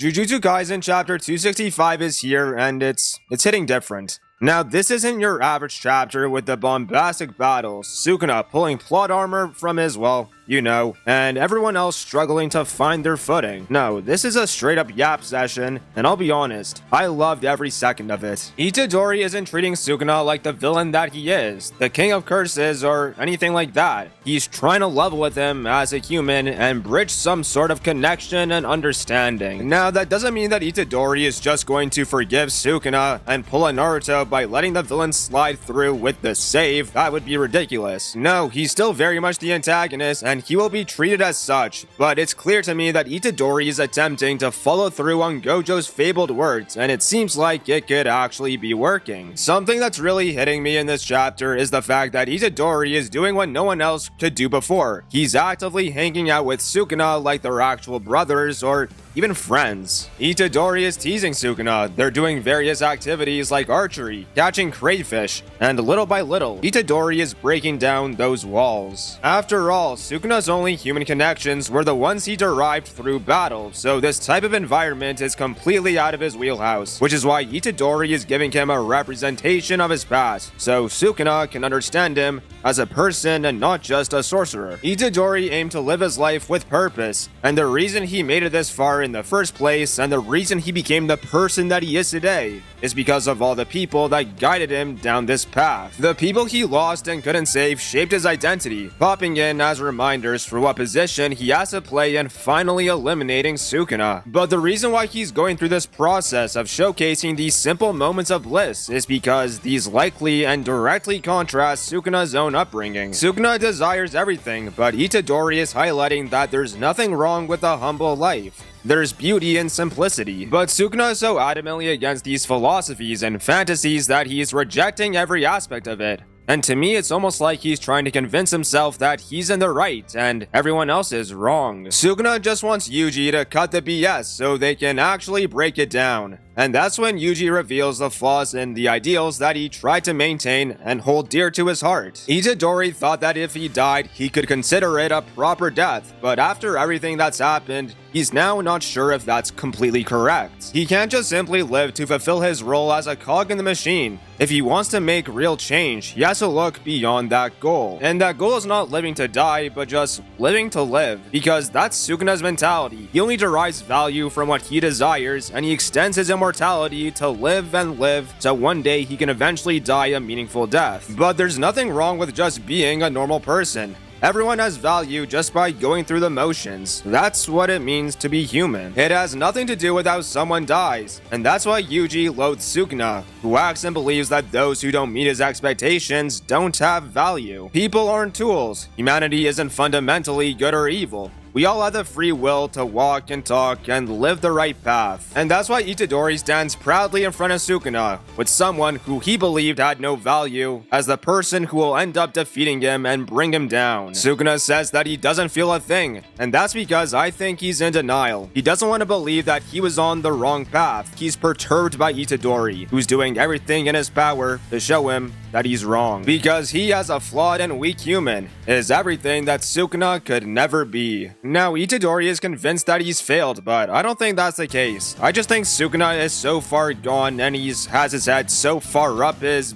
Jujutsu Kaisen chapter 265 is here, and it's hitting different. Now, this isn't your average chapter with the bombastic battles, Sukuna pulling plot armor from his, well, you know, and everyone else struggling to find their footing. No, this is a straight up yap session, and I'll be honest, I loved every second of it. Itadori isn't treating Sukuna like the villain that he is, the king of curses, or anything like that. He's trying to level with him as a human and bridge some sort of connection and understanding. Now, that doesn't mean that Itadori is just going to forgive Sukuna and pull a Naruto by letting the villain slide through with the save. That would be ridiculous. No, he's still very much the antagonist, and he will be treated as such, but it's clear to me that Itadori is attempting to follow through on Gojo's fabled words, and it seems like it could actually be working. Something that's really hitting me in this chapter is the fact that Itadori is doing what no one else could do before. He's actively hanging out with Sukuna like they're actual brothers or even friends. Itadori is teasing Sukuna. They're doing various activities like archery, catching crayfish, and little by little, Itadori is breaking down those walls. After all, Sukuna's only human connections were the ones he derived through battle, so this type of environment is completely out of his wheelhouse, which is why Itadori is giving him a representation of his past, so Sukuna can understand him as a person and not just a sorcerer. Itadori aimed to live his life with purpose, and the reason he made it this far in the first place, and the reason he became the person that he is today, is because of all the people that guided him down this path. The people he lost and couldn't save shaped his identity, popping in as reminders for what position he has to play in finally eliminating Sukuna. But the reason why he's going through this process of showcasing these simple moments of bliss is because these likely and directly contrast Sukuna's own upbringing. Sukuna desires everything, but Itadori is highlighting that there's nothing wrong with a humble life. There's beauty in simplicity. But Sukuna is so adamantly against these philosophies and fantasies that he's rejecting every aspect of it. And to me, it's almost like he's trying to convince himself that he's in the right and everyone else is wrong. Sukuna just wants Yuji to cut the BS so they can actually break it down. And that's when Yuji reveals the flaws in the ideals that he tried to maintain and hold dear to his heart. Itadori thought that if he died, he could consider it a proper death, but after everything that's happened, he's now not sure if that's completely correct. He can't just simply live to fulfill his role as a cog in the machine. If he wants to make real change, he has to look beyond that goal. And that goal is not living to die, but just living to live. Because that's Sukuna's mentality. He only derives value from what he desires, and he extends his immortality to live and live, so one day he can eventually die a meaningful death. But there's nothing wrong with just being a normal person. Everyone has value just by going through the motions. That's what it means to be human. It has nothing to do with how someone dies. And that's why Yuji loathes Sukuna, who acts and believes that those who don't meet his expectations don't have value. People aren't tools. Humanity isn't fundamentally good or evil. We all have the free will to walk and talk and live the right path. And that's why Itadori stands proudly in front of Sukuna, with someone who he believed had no value, as the person who will end up defeating him and bring him down. Sukuna says that he doesn't feel a thing, and that's because I think he's in denial. He doesn't want to believe that he was on the wrong path. He's perturbed by Itadori, who's doing everything in his power to show him that he's wrong. Because he, as a flawed and weak human, is everything that Sukuna could never be. Now, Itadori is convinced that he's failed, but I don't think that's the case. I just think Sukuna is so far gone and has his head so far up his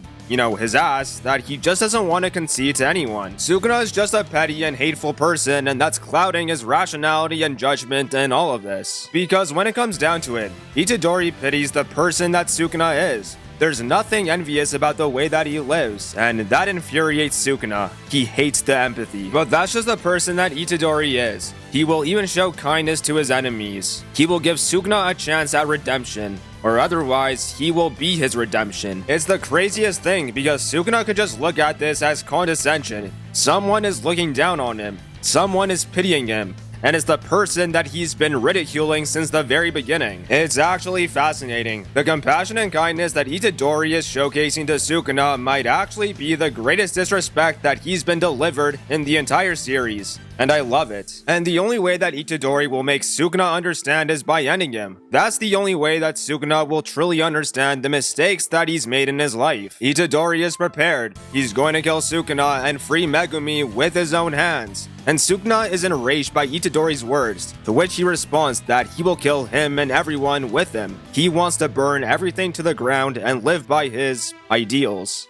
ass, that he just doesn't want to concede to anyone. Sukuna is just a petty and hateful person, and that's clouding his rationality and judgment in all of this. Because when it comes down to it, Itadori pities the person that Sukuna is. There's nothing envious about the way that he lives, and that infuriates Sukuna. He hates the empathy. But that's just the person that Itadori is. He will even show kindness to his enemies. He will give Sukuna a chance at redemption, or otherwise, he will be his redemption. It's the craziest thing, because Sukuna could just look at this as condescension. Someone is looking down on him. Someone is pitying him. And it's the person that he's been ridiculing since the very beginning. It's actually fascinating. The compassion and kindness that Itadori is showcasing to Sukuna might actually be the greatest disrespect that he's been delivered in the entire series. And I love it. And the only way that Itadori will make Sukuna understand is by ending him. That's the only way that Sukuna will truly understand the mistakes that he's made in his life. Itadori is prepared. He's going to kill Sukuna and free Megumi with his own hands. and Sukuna is enraged by Itadori's words, to which he responds that he will kill him and everyone with him. He wants to burn everything to the ground and live by his ideals.